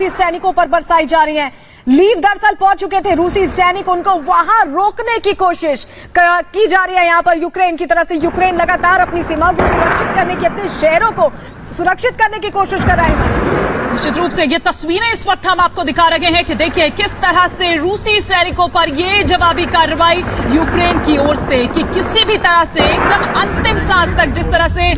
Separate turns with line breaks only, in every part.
रूसी सैनिकों पर बरसाई जा रही हैं। लीव दरअसल पहुंच चुके थे रूसी सैनिक, उनको वहां रोकने की कोशिश की जा रही है यहां पर यूक्रेन की तरफ से। यूक्रेन लगातार अपनी सीमाओं को सुरक्षित करने की, अपने शहरों को सुरक्षित करने की कोशिश कर रहा है।
निश्चित रूप से ये तस्वीरें इस वक्त हम आपको दिखा रहे हैं कि देखिए किस तरह से रूसी सैनिकों पर ये जवाबी कार्रवाई यूक्रेन की ओर से, कि किसी भी तरह से एकदम अंतिम सांस तक, जिस तरह से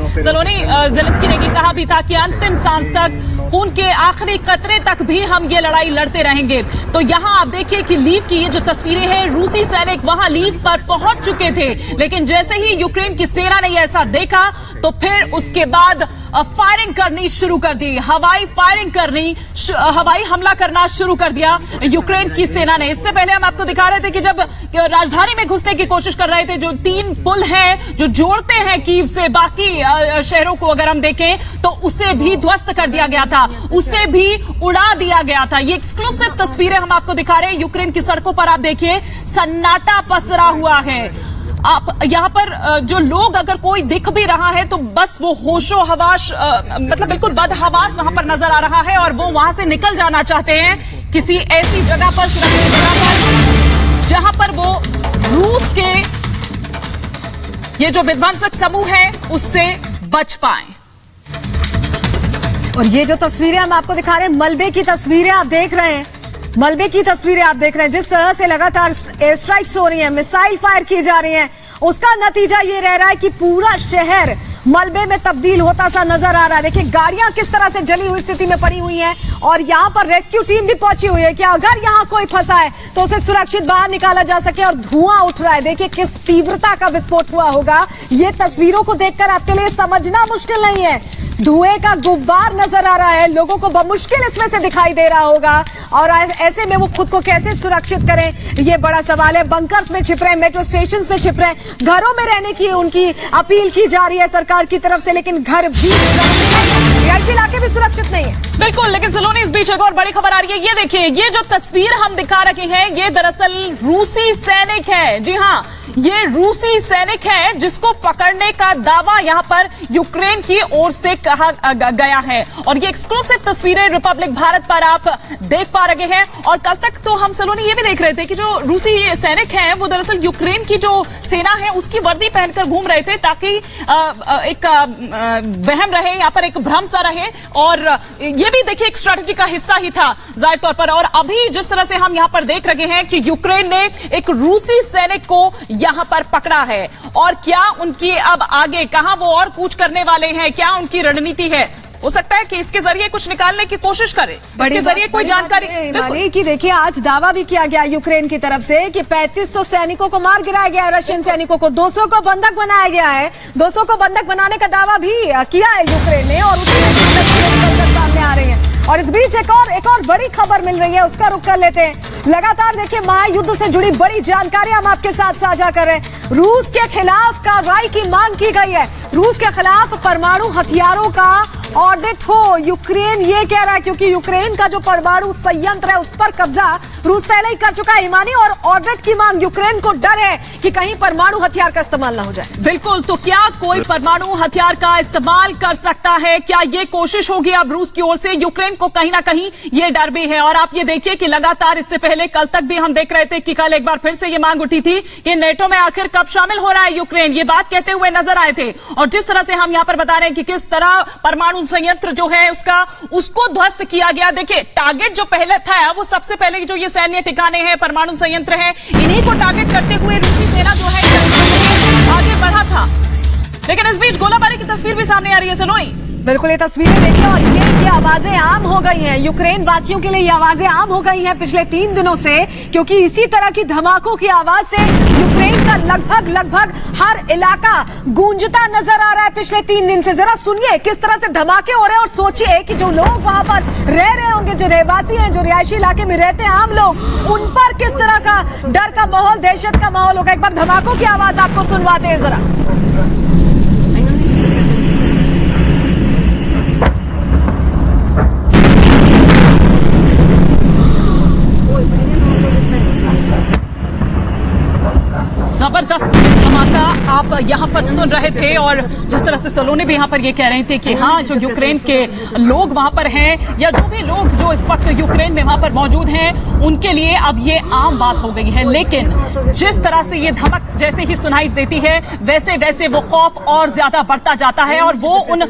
ज़ेलेंस्की ने कहा भी था कि अंतिम सांस तक, खून के आखिरी कतरे तक भी हम ये लड़ाई लड़ते रहेंगे। तो यहां आप देखिए कि लीव की ये जो तस्वीरें हैं, रूसी सैनिक वहां लीव पर पहुंच चुके थे, लेकिन जैसे ही यूक्रेन की सेना ने ऐसा देखा तो फिर उसके बाद फायरिंग करनी शुरू कर दी, हवाई हमला करना शुरू कर दिया यूक्रेन की सेना ने। इससे पहले हम आपको दिखा रहे थे कि जब राजधानी में घुसने की कोशिश कर रहे थे, जो 3 पुल हैं जो जोड़ते हैं कीव से बाकी शहरों को, अगर हम देखें तो उसे भी ध्वस्त कर दिया गया था, उसे भी उड़ा दिया गया था। ये एक्सक्लूसिव तस्वीरें हम आपको दिखा रहे हैं। यूक्रेन की सड़कों पर आप देखिए सन्नाटा पसरा हुआ है। आप यहां पर जो लोग, अगर कोई दिख भी रहा है तो बस वो होशो हवास, मतलब बिल्कुल बदहवास वहां पर नजर आ रहा है, और वो वहां से निकल जाना चाहते हैं किसी ऐसी जगह पर, सुरक्षित जगह पर, जहां पर वो रूस के ये जो विध्वंसक समूह है उससे बच पाए।
और ये जो तस्वीरें हम आपको दिखा रहे हैं, मलबे की तस्वीरें आप देख रहे हैं, मलबे की तस्वीरें आप देख रहे हैं। जिस तरह से लगातार एयर स्ट्राइक्स हो रही हैं, मिसाइल फायर की जा रही हैं, उसका नतीजा ये रह रहा है कि पूरा शहर मलबे में तब्दील होता सा नजर आ रहा है। देखिए गाड़ियां किस तरह से जली हुई स्थिति में पड़ी हुई हैं, और यहां पर रेस्क्यू टीम भी पहुंची हुई है कि अगर यहां कोई फंसा है तो उसे सुरक्षित बाहर निकाला जा सके। और धुआं उठ रहा है, देखिए किस तीव्रता का विस्फोट हुआ होगा। ये तस्वीरों को देखकर आपके लिए समझना मुश्किल नहीं है। धुएं का गुब्बार नजर आ रहा है, लोगों को बमुश्किल इसमें से दिखाई दे रहा होगा, और ऐसे में वो खुद को कैसे सुरक्षित करें, ये बड़ा सवाल है। बंकर्स में छिप रहे, मेट्रो स्टेशंस में छिप रहे, घरों में रहने की उनकी अपील की जा रही है सरकार की तरफ से, लेकिन घर भी, रिहायशी इलाके भी सुरक्षित नहीं है।
बिल्कुल, लेकिन सलोनी इस बीच एक और बड़ी खबर आ रही है। ये देखिए, ये जो तस्वीर हम दिखा रहे हैं, ये दरअसल रूसी सैनिक है। जी हाँ, ये रूसी सैनिक है जिसको पकड़ने का दावा यहां पर यूक्रेन की ओर से कहा गया है, और ये एक्सक्लूसिव तस्वीरें रिपब्लिक भारत पर आप देख पा रहे हैं। और कल तक तो हम सलोनी ये भी देख रहे थे कि जो रूसी सैनिक हैं वो दरअसल यूक्रेन की जो सेना है उसकी वर्दी पहनकर घूम रहे थे, ताकि एक वहम रहे, यहाँ पर एक भ्रम सा रहे, और ये भी देखिए एक स्ट्रैटेजी का हिस्सा ही था जाहिर तौर पर। और अभी जिस तरह से हम यहाँ पर देख रहे हैं कि यूक्रेन ने एक रूसी सैनिक को यहां पर पकड़ा है, और क्या उनकी अब आगे कहां वो और कूच करने वाले हैं, क्या उनकी रणनीति है, हो सकता है कि इसके जरिए कुछ निकालने की कोशिश करें, इसके जरिए कोई जानकारी
कि देखिए आज दावा भी किया गया यूक्रेन की तरफ से कि 3500 सैनिकों को मार गिराया गया है, रशियन सैनिकों को 200 को बंधक बनाया गया है। 200 को बंधक बनाने का दावा भी किया है यूक्रेन ने, और उसकी तस्वीरें सामने आ रही है। और इस बीच एक और बड़ी खबर मिल रही है, उसका रुख कर लेते हैं। लगातार देखिए महायुद्ध से जुड़ी बड़ी जानकारी हम आपके साथ साझा कर रहे हैं। रूस के खिलाफ कार्रवाई की मांग की गई है, रूस के खिलाफ परमाणु हथियारों का ऑडिट हो, यूक्रेन ये कह रहा है, क्योंकि यूक्रेन का जो परमाणु संयंत्र है उस पर कब्जा रूस पहले ही कर चुका है हिमानी, और ऑडिट की मांग, यूक्रेन को डर है कि कहीं परमाणु हथियार का इस्तेमाल ना हो जाए।
बिल्कुल, तो क्या कोई परमाणु हथियार का इस्तेमाल कर सकता है, क्या ये कोशिश होगी अब रूस की ओर से? यूक्रेन को कहीं ना कहीं ये डर भी है। और आप ये देखिए कि लगातार इससे पहले कल तक भी हम देख रहे थे कि कल एक बार फिर से ये मांग उठी थी कि नेटो में आखिर कब शामिल हो रहा है यूक्रेन, ये बात कहते हुए नजर आए थे। और जिस तरह से हम यहां पर बता रहे हैं कि किस तरह परमाणु संयंत्र जो है उसको ध्वस्त किया गया। देखिए टारगेट जो पहले था, वो सबसे पहले जो ये सैन्य ठिकाने हैं, परमाणु संयंत्र है, इन्हीं को टारगेट करते हुए रूसी सेना जो है आगे बढ़ा था। लेकिन इस बीच गोलाबारी की तस्वीर भी सामने आ रही है सलोनी।
बिल्कुल, ये तस्वीरें देखिए, और ये आवाजें आम हो गई हैं, यूक्रेन वासियों के लिए ये आवाजें आम हो गई हैं पिछले 3 दिनों से, क्योंकि इसी तरह की धमाकों की आवाज से यूक्रेन का लगभग हर इलाका गूंजता नजर आ रहा है पिछले 3 दिन से। जरा सुनिए किस तरह से धमाके हो रहे हैं, और सोचिए कि जो लोग वहां पर रह रहे होंगे, जो रहवासी हैं, जो रिहायशी इलाके में रहते हैं आम लोग, उन पर किस तरह का डर का माहौल, दहशत का माहौल होगा। एक बार धमाकों की आवाज आपको सुनवाते हैं जरा।
जबरदस्त धमाका आप यहाँ पर सुन रहे थे और जिस तरह से सलोनी भी यहाँ पर ये कह रहे थे कि हाँ, जो यूक्रेन के लोग वहां पर हैं या जो भी लोग जो इस वक्त यूक्रेन में वहां पर मौजूद हैं, उनके लिए अब ये आम बात हो गई है। लेकिन जिस तरह से ये धमक जैसे ही सुनाई देती है, वैसे वैसे वो खौफ और ज्यादा बढ़ता जाता है और वो उन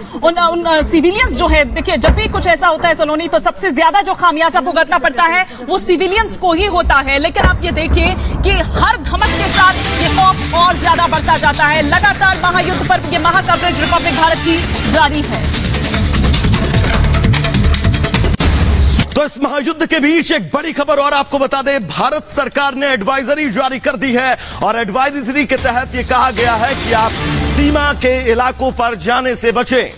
सिविलियंस जो है, देखिए जब भी कुछ ऐसा होता है सलोनी, तो सबसे ज्यादा जो खामियाजा भुगतना पड़ता है वो सिविलियंस को ही होता है। लेकिन आप ये देखिए कि हर धमक के साथ ये खौफ और ज्यादा बढ़ता जाता है। लगातार महायुद्ध पर ये महा कवरेज रिपब्लिक भारत की जारी है।
तो इस महायुद्ध के बीच एक बड़ी खबर और आपको बता दें, भारत सरकार ने एडवाइजरी जारी कर दी है और एडवाइजरी के तहत यह कहा गया है कि आप सीमा के इलाकों पर जाने से बचें।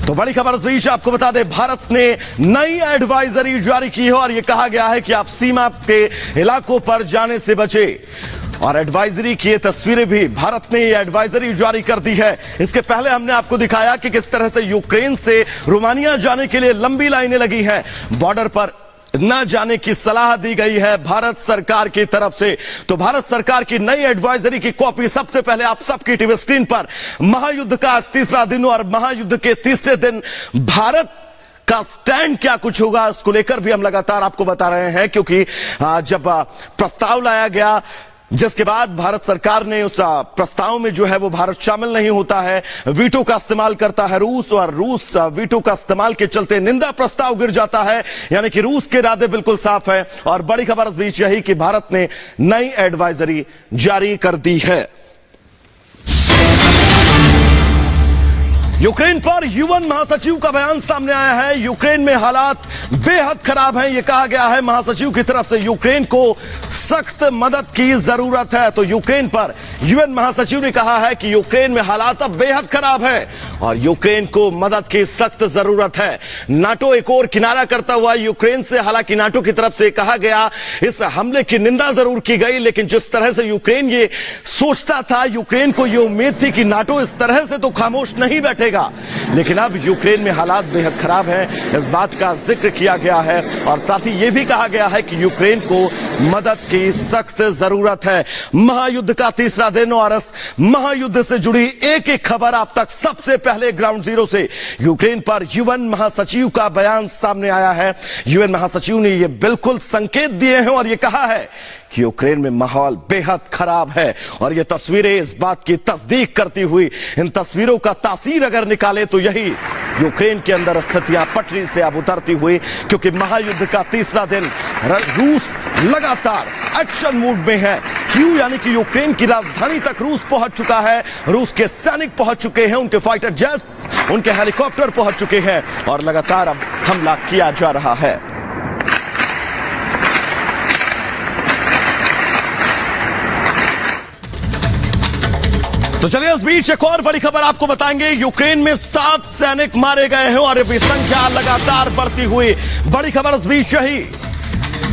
तो बड़ी खबर इस बीच आपको बता दें, भारत ने नई एडवाइजरी जारी की है और यह कहा गया है कि आप सीमा के इलाकों पर जाने से बचें। और एडवाइजरी की ये तस्वीरें भी भारत ने ये एडवाइजरी जारी कर दी है। इसके पहले हमने आपको दिखाया कि किस तरह से यूक्रेन से रोमानिया जाने के लिए लंबी लाइनें लगी हैं। बॉर्डर पर न जाने की सलाह दी गई है भारत सरकार की तरफ से। तो भारत सरकार की नई एडवाइजरी की कॉपी सबसे पहले आप सबकी टीवी स्क्रीन पर, महायुद्ध का आज तीसरा दिन और महायुद्ध के तीसरे दिन भारत का स्टैंड क्या कुछ होगा, इसको लेकर भी हम लगातार आपको बता रहे हैं। क्योंकि जब प्रस्ताव लाया गया, जिसके बाद भारत सरकार ने उस प्रस्ताव में जो है वो भारत शामिल नहीं होता है, वीटो का इस्तेमाल करता है रूस, और रूस वीटो का इस्तेमाल के चलते निंदा प्रस्ताव गिर जाता है। यानी कि रूस के इरादे बिल्कुल साफ है। और बड़ी खबर इस बीच यही कि भारत ने नई एडवाइजरी जारी कर दी है। यूक्रेन पर यूएन महासचिव का बयान सामने आया है। यूक्रेन में हालात बेहद खराब हैं, यह कहा गया है महासचिव की तरफ से। यूक्रेन को सख्त मदद की जरूरत है। तो यूक्रेन पर यूएन महासचिव ने कहा है कि यूक्रेन में हालात अब बेहद खराब है और यूक्रेन को मदद की सख्त जरूरत है। नाटो एक और किनारा करता हुआ यूक्रेन से, हालांकि नाटो की तरफ से कहा गया, इस हमले की निंदा जरूर की गई, लेकिन जिस तरह से यूक्रेन ये सोचता था, यूक्रेन को ये उम्मीद थी कि नाटो इस तरह से तो खामोश नहीं बैठेगा। लेकिन अब यूक्रेन में हालात बेहद खराब हैं, इस बात का जिक्र किया गया है। और साथ ही यह भी कहा गया है कि यूक्रेन को मदद की सख्त जरूरत है। महायुद्ध का तीसरा दिन और इस महायुद्ध से जुड़ी एक एक खबर आप तक सबसे पहले ग्राउंड जीरो से। यूक्रेन पर यूएन महासचिव का बयान सामने आया है। यूएन महासचिव ने यह बिल्कुल संकेत दिए हैं और यह कहा है कि यूक्रेन में माहौल बेहद खराब है। और ये तस्वीरें इस बात की तस्दीक करती हुई, इन तस्वीरों का तासीर अगर निकाले तो यही यूक्रेन के अंदर स्थितियां पटरी से अब उतरती हुई। क्योंकि महायुद्ध का तीसरा दिन रूस लगातार एक्शन मूड में है। क्यों? यानी कि यूक्रेन की राजधानी तक रूस पहुंच चुका है, रूस के सैनिक पहुंच चुके हैं, उनके फाइटर जेट, उनके हेलीकॉप्टर पहुंच चुके हैं और लगातार अब हमला किया जा रहा है। तो चलिए इस बीच एक और बड़ी खबर आपको बताएंगे। यूक्रेन में 7 सैनिक मारे गए हैं और ये संख्या लगातार बढ़ती हुई। बड़ी खबर इस बीच यही,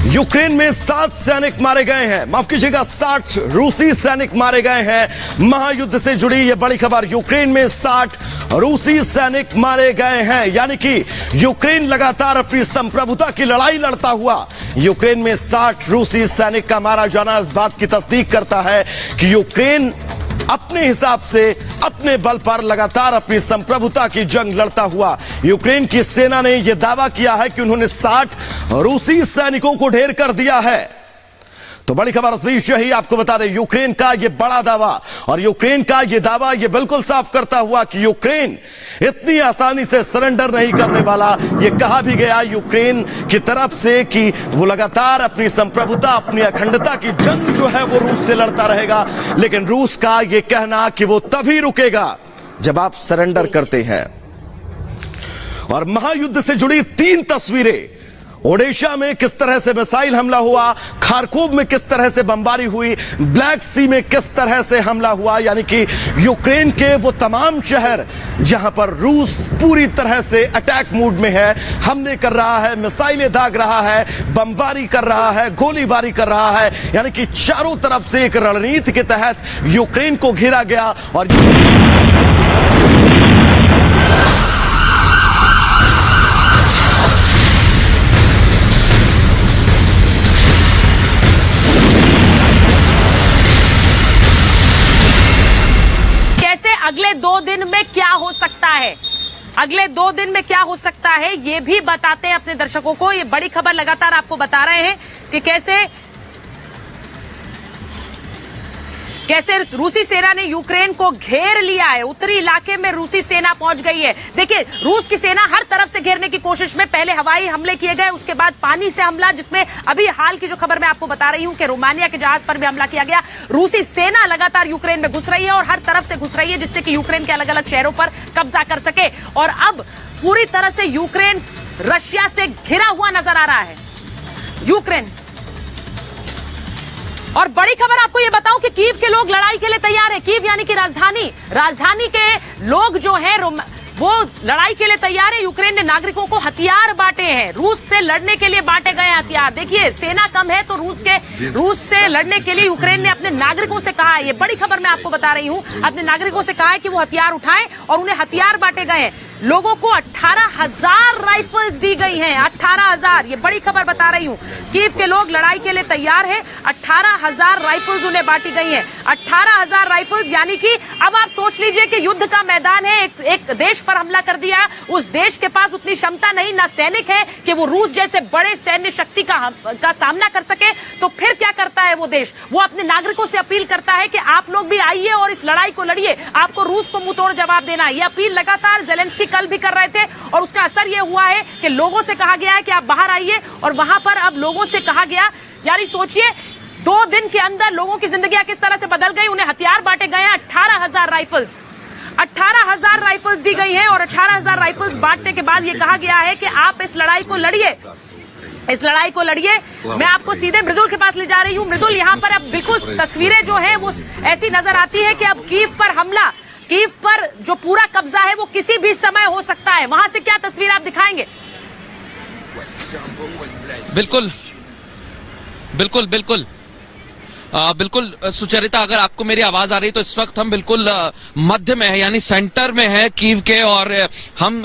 यूक्रेन में 7 सैनिक मारे गए हैं, माफ कीजिएगा 60 रूसी सैनिक मारे गए हैं। महायुद्ध से जुड़ी यह बड़ी खबर, यूक्रेन में 60 रूसी सैनिक मारे गए हैं। यानी कि यूक्रेन लगातार अपनी संप्रभुता की लड़ाई लड़ता हुआ, यूक्रेन में 60 रूसी सैनिक का मारा जाना इस बात की तस्दीक करता है कि यूक्रेन अपने हिसाब से, अपने बल पर लगातार अपनी संप्रभुता की जंग लड़ता हुआ। यूक्रेन की सेना ने यह दावा किया है कि उन्होंने 60 रूसी सैनिकों को ढेर कर दिया है। तो बड़ी खबर इस बीच यही आपको बता दें, यूक्रेन का यह बड़ा दावा, और यूक्रेन का यह दावा यह बिल्कुल साफ करता हुआ कि यूक्रेन इतनी आसानी से सरेंडर नहीं करने वाला। यह कहा भी गया यूक्रेन की तरफ से कि वो लगातार अपनी संप्रभुता, अपनी अखंडता की जंग जो है वो रूस से लड़ता रहेगा। लेकिन रूस का यह कहना कि वो तभी रुकेगा जब आप सरेंडर करते हैं। और महायुद्ध से जुड़ी 3 तस्वीरें, ओडिशा में किस तरह से मिसाइल हमला हुआ, खारकोव में किस तरह से बमबारी हुई, ब्लैक सी में किस तरह से हमला हुआ। यानी कि यूक्रेन के वो तमाम शहर जहां पर रूस पूरी तरह से अटैक मूड में है, हमले कर रहा है, मिसाइलें दाग रहा है, बमबारी कर रहा है, गोलीबारी कर रहा है। यानी कि चारों तरफ से एक रणनीति के तहत यूक्रेन को घेरा गया। और
अगले 2 दिन में क्या हो सकता है, अगले 2 दिन में क्या हो सकता है ये भी बताते हैं अपने दर्शकों को। ये बड़ी खबर लगातार आपको बता रहे हैं कि कैसे रूसी सेना ने यूक्रेन को घेर लिया है। उत्तरी इलाके में रूसी सेना पहुंच गई है। देखिए, रूस की सेना हर तरफ से घेरने की कोशिश में, पहले हवाई हमले किए गए, उसके बाद पानी से हमला, जिसमें अभी हाल की जो खबर मैं आपको बता रही हूं कि रोमानिया के जहाज पर भी हमला किया गया। रूसी सेना लगातार यूक्रेन में घुस रही है और हर तरफ से घुस रही है, जिससे कि यूक्रेन के अलग अलग शहरों पर कब्जा कर सके। और अब पूरी तरह से यूक्रेन रशिया से घिरा हुआ नजर आ रहा है, यूक्रेन। और बड़ी खबर आपको ये बताऊं कि कीव के लोग लड़ाई के लिए तैयार है। कीव यानी कि राजधानी के लोग जो हैं वो लड़ाई के लिए तैयार है। यूक्रेन ने नागरिकों को हथियार बांटे हैं, रूस से लड़ने के लिए बांटे गए हथियार। देखिए, सेना कम है तो रूस से लड़ने के लिए यूक्रेन ने अपने नागरिकों से कहा है, ये बड़ी खबर मैं आपको बता रही हूं, अपने नागरिकों से कहा है कि वो हथियार उठाएं और उन्हें हथियार बांटे गए हैं। लोगों को 18,000 राइफल्स दी गई हैं, 18,000। ये बड़ी खबर बता रही हूं। कीव के लोग लड़ाई के लिए तैयार है, 18,000 राइफल्स उन्हें बांटी गई हैं। 18,000 राइफल्स यानी कि अब आप सोच लीजिए कि युद्ध का मैदान है, एक देश पर हमला कर दिया, उस देश के पास उतनी क्षमता नहीं, ना सैनिक है कि वो रूस जैसे बड़े सैन्य शक्ति का सामना कर सके। तो फिर क्या करता है वो देश? वो अपने नागरिकों से अपील करता है कि आप लोग भी आइए और इस लड़ाई को लड़िए, आपको रूस को मुंहतोड़ जवाब देना है। ये अपील लगातार ज़ेलेंस्की कल भी कर रहे थे और उसका असर ये हुआ है कि लोगों से कहा गया है कि आप बाहर आइए। और वहां पर अब लोगों से कहा गया, यानी सोचिए 2 दिन के अंदर लोगों की जिंदगियां किस तरह से बदल गई। उन्हें हथियार बांटे गए हैं, 18,000 राइफल्स, 18,000 राइफल्स दी गई हैं। और 18,000 राइफल्स बांटने के बाद ये कहा गया है कि आप इस लड़ाई को लड़िए, इस लड़ाई को लड़िए। मैं आपको सीधे मृदुल के पास ले जा रही हूं। मृदुल, यहां पर अब बिल्कुल तस्वीरें जो है वो ऐसी नजर आती है कि अब कीव पर हमला, कीव पर जो पूरा कब्जा है वो किसी भी समय हो सकता है। वहां से क्या तस्वीर आप दिखाएंगे?
बिल्कुल बिल्कुल बिल्कुल बिल्कुल सुचरिता, अगर आपको मेरी आवाज आ रही है तो इस वक्त हम बिल्कुल मध्य में है, यानी सेंटर में है कीव के। और हम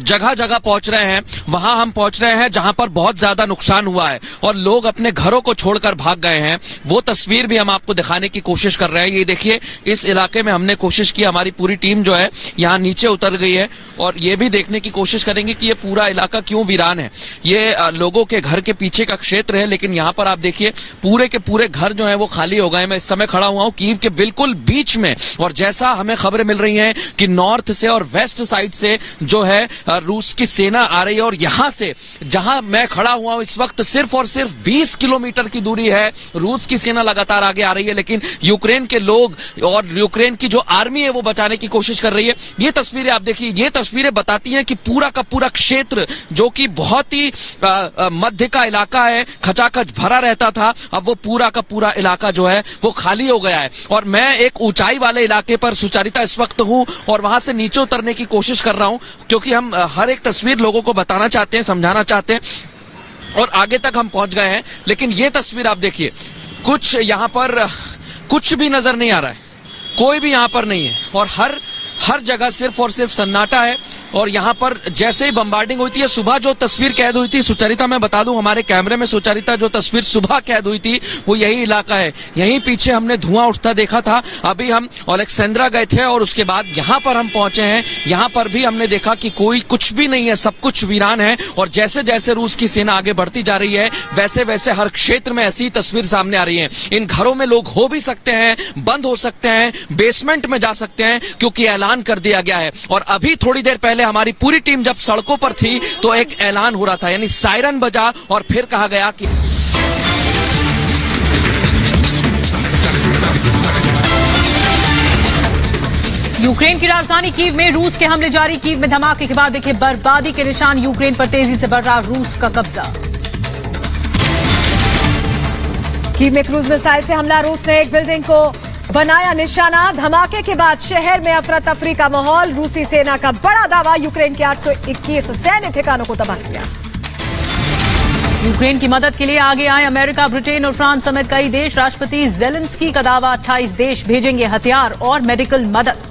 जगह जगह पहुंच रहे हैं। वहां हम पहुंच रहे हैं जहां पर बहुत ज्यादा नुकसान हुआ है और लोग अपने घरों को छोड़कर भाग गए हैं। वो तस्वीर भी हम आपको दिखाने की कोशिश कर रहे हैं। ये देखिए, इस इलाके में हमने कोशिश की, हमारी पूरी टीम जो है यहाँ नीचे उतर गई है और ये भी देखने की कोशिश करेंगे कि ये पूरा इलाका क्यों वीरान है। ये लोगों के घर के पीछे का क्षेत्र है, लेकिन यहाँ पर आप देखिए पूरे के पूरे घर जो है वो खाली हो गए। मैं इस समय खड़ा हुआ हूं कीव के बिल्कुल बीच में और जैसा हमें खबरें मिल रही हैं कि नॉर्थ से और वेस्ट साइड से जो है रूस की सेना आ रही है। और यहां से जहां मैं खड़ा हुआ हूं इस वक्त सिर्फ और सिर्फ 20 किलोमीटर की दूरी है। रूस की सेना लगातार आगे आ रही है, लेकिन यूक्रेन के लोग और यूक्रेन की जो आर्मी है वो बचाने की कोशिश कर रही है। ये तस्वीरें आप देखिए, ये तस्वीरें बताती हैं कि पूरा का पूरा क्षेत्र जो कि बहुत ही मध्य का इलाका है, खचाखच भरा रहता था, अब वो पूरा का पूरा इलाका जो है वो खाली हो गया है। और मैं एक ऊंचाई वाले इलाके पर सुचारिता इस वक्त हूं और वहां से नीचे उतरने की कोशिश कर रहा हूं, क्योंकि हम हर एक तस्वीर लोगों को बताना चाहते हैं, समझाना चाहते हैं और आगे तक हम पहुंच गए हैं। लेकिन ये तस्वीर आप देखिए, कुछ यहां पर कुछ भी नजर नहीं आ रहा है, कोई भी यहां पर नहीं है और हर जगह सिर्फ और सिर्फ सन्नाटा है। और यहाँ पर जैसे ही बम्बार्डिंग हुई थी, सुबह जो तस्वीर कैद हुई थी, सुचरिता मैं बता दूं हमारे कैमरे में, सुचरिता जो तस्वीर सुबह कैद हुई थी वो यही इलाका है। यहीं पीछे हमने धुआं उठता देखा था। अभी हम ओलेक्सेंड्रा गए थे और उसके बाद यहाँ पर हम पहुंचे हैं। यहाँ पर भी हमने देखा कि कोई कुछ भी नहीं है, सब कुछ वीरान है। और जैसे जैसे रूस की सेना आगे बढ़ती जा रही है वैसे वैसे हर क्षेत्र में ऐसी तस्वीर सामने आ रही है। इन घरों में लोग हो भी सकते हैं, बंद हो सकते हैं, बेसमेंट में जा सकते हैं, क्योंकि ऐलान कर दिया गया है। और अभी थोड़ी देर पहले हमारी पूरी टीम जब सड़कों पर थी तो एक ऐलान हो रहा था, यानी सायरन बजा और फिर कहा गया कि
यूक्रेन की राजधानी कीव में रूस के हमले जारी। कीव में धमाके के बाद देखिए बर्बादी के निशान, यूक्रेन पर तेजी से बढ़ रहा रूस का कब्जा।
कीव में क्रूज मिसाइल से हमला, रूस ने एक बिल्डिंग को बनाया निशाना। धमाके के बाद शहर में अफरा तफरी का माहौल। रूसी सेना का बड़ा दावा, यूक्रेन के 821 सैन्य ठिकानों को तबाह किया।
यूक्रेन की मदद के लिए आगे आए अमेरिका, ब्रिटेन और फ्रांस समेत कई देश। राष्ट्रपति ज़ेलेंस्की का दावा, 28 देश भेजेंगे हथियार और मेडिकल मदद।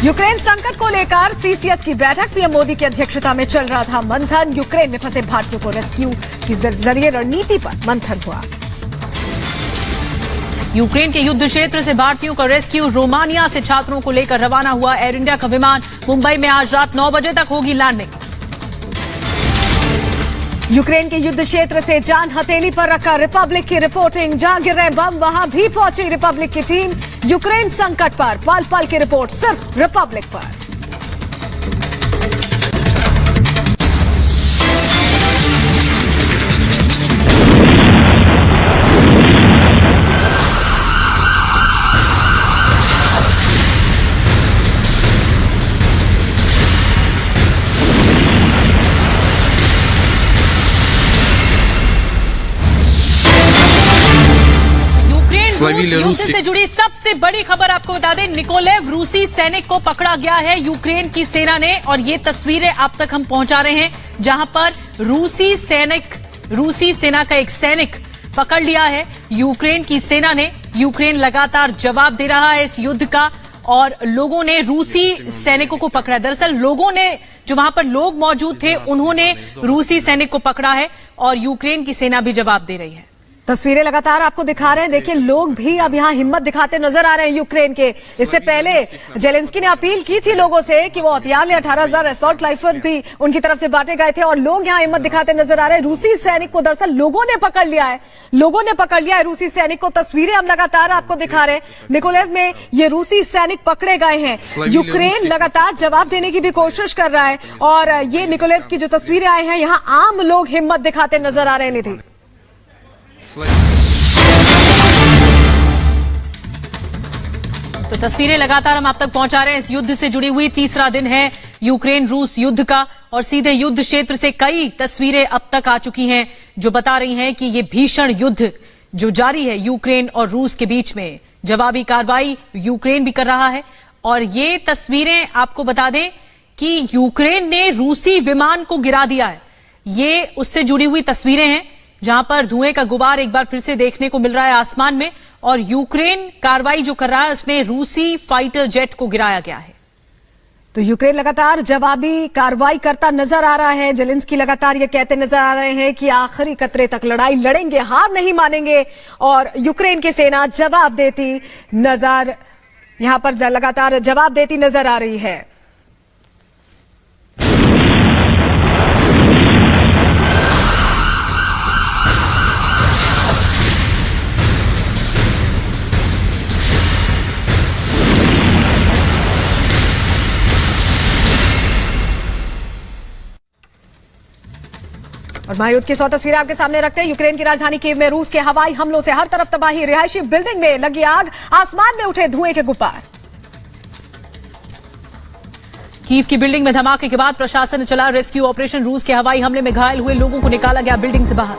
यूक्रेन संकट को लेकर सीसीएस की बैठक, पीएम मोदी की अध्यक्षता में चल रहा था मंथन। यूक्रेन में फंसे भारतीयों को रेस्क्यू के जरिए रणनीति पर मंथन हुआ।
यूक्रेन के युद्ध क्षेत्र से भारतीयों का रेस्क्यू। रोमानिया से छात्रों को लेकर रवाना हुआ एयर इंडिया का विमान। मुंबई में आज रात 9 बजे तक होगी लैंडिंग।
यूक्रेन के युद्ध क्षेत्र से जान हथेली पर रखकर रिपब्लिक की रिपोर्टिंग। जहां गिर रहे बम वहां भी पहुंची रिपब्लिक की टीम। यूक्रेन संकट पर पल पल की रिपोर्ट सिर्फ रिपब्लिक पर।
युद्ध से जुड़ी सबसे बड़ी खबर आपको बता दें, निकोलेव रूसी सैनिक को पकड़ा गया है यूक्रेन की सेना ने। और ये तस्वीरें आप तक हम पहुंचा रहे हैं जहां पर रूसी सेना का एक सैनिक पकड़ लिया है यूक्रेन की सेना ने। यूक्रेन लगातार जवाब दे रहा है इस युद्ध का और लोगों ने रूसी सैनिकों को पकड़ा है। दरअसल लोगों ने, जो वहां पर लोग मौजूद थे, उन्होंने रूसी सैनिक को पकड़ा है और यूक्रेन की सेना भी जवाब दे रही है।
तस्वीरें लगातार आपको दिखा रहे हैं। देखिए, लोग भी अब यहां हिम्मत दिखाते नजर आ रहे हैं यूक्रेन के। इससे पहले जेलेंस्की ने अपील की थी लोगों से कि वो हथियार ले, 18,000 असॉल्ट राइफल भी उनकी तरफ से बांटे गए थे और लोग यहां हिम्मत दिखाते नजर आ रहे हैं। रूसी सैनिक को दरअसल लोगों ने पकड़ लिया है, रूसी सैनिक को। तस्वीरें हम लगातार आपको दिखा रहे हैं। निकोलेव में ये रूसी सैनिक पकड़े गए हैं। यूक्रेन लगातार जवाब देने की भी कोशिश कर रहा है और ये निकोलेव की जो तस्वीरें आई हैं, यहां आम लोग हिम्मत दिखाते नजर आ रहे हैं। निधि,
तो तस्वीरें लगातार हम आप तक पहुंचा रहे हैं। इस युद्ध से जुड़ी हुई तीसरा दिन है यूक्रेन रूस युद्ध का और सीधे युद्ध क्षेत्र से कई तस्वीरें अब तक आ चुकी हैं जो बता रही हैं कि ये भीषण युद्ध जो जारी है यूक्रेन और रूस के बीच में, जवाबी कार्रवाई यूक्रेन भी कर रहा है। और ये तस्वीरें आपको बता दें कि यूक्रेन ने रूसी विमान को गिरा दिया है। ये उससे जुड़ी हुई तस्वीरें हैं जहां पर धुएं का गुबार एक बार फिर से देखने को मिल रहा है आसमान में और यूक्रेन कार्रवाई जो कर रहा है उसमें रूसी फाइटर जेट को गिराया गया है।
तो यूक्रेन लगातार जवाबी कार्रवाई करता नजर आ रहा है। जेलेंस्की लगातार ये कहते नजर आ रहे हैं कि आखिरी कतरे तक लड़ाई लड़ेंगे, हार नहीं मानेंगे। और यूक्रेन की सेना जवाब देती लगातार जवाब देती नजर आ रही है। और महायुद्ध की 100 तस्वीरें आपके सामने रखते हैं। यूक्रेन की राजधानी कीव में रूस के हवाई हमलों से हर तरफ तबाही। रिहायशी बिल्डिंग में लगी आग, आसमान में उठे धुएं के गुब्बार।
कीव की बिल्डिंग में धमाके के बाद प्रशासन ने चला रेस्क्यू ऑपरेशन। रूस के हवाई हमले में घायल हुए लोगों को निकाला गया बिल्डिंग से बाहर।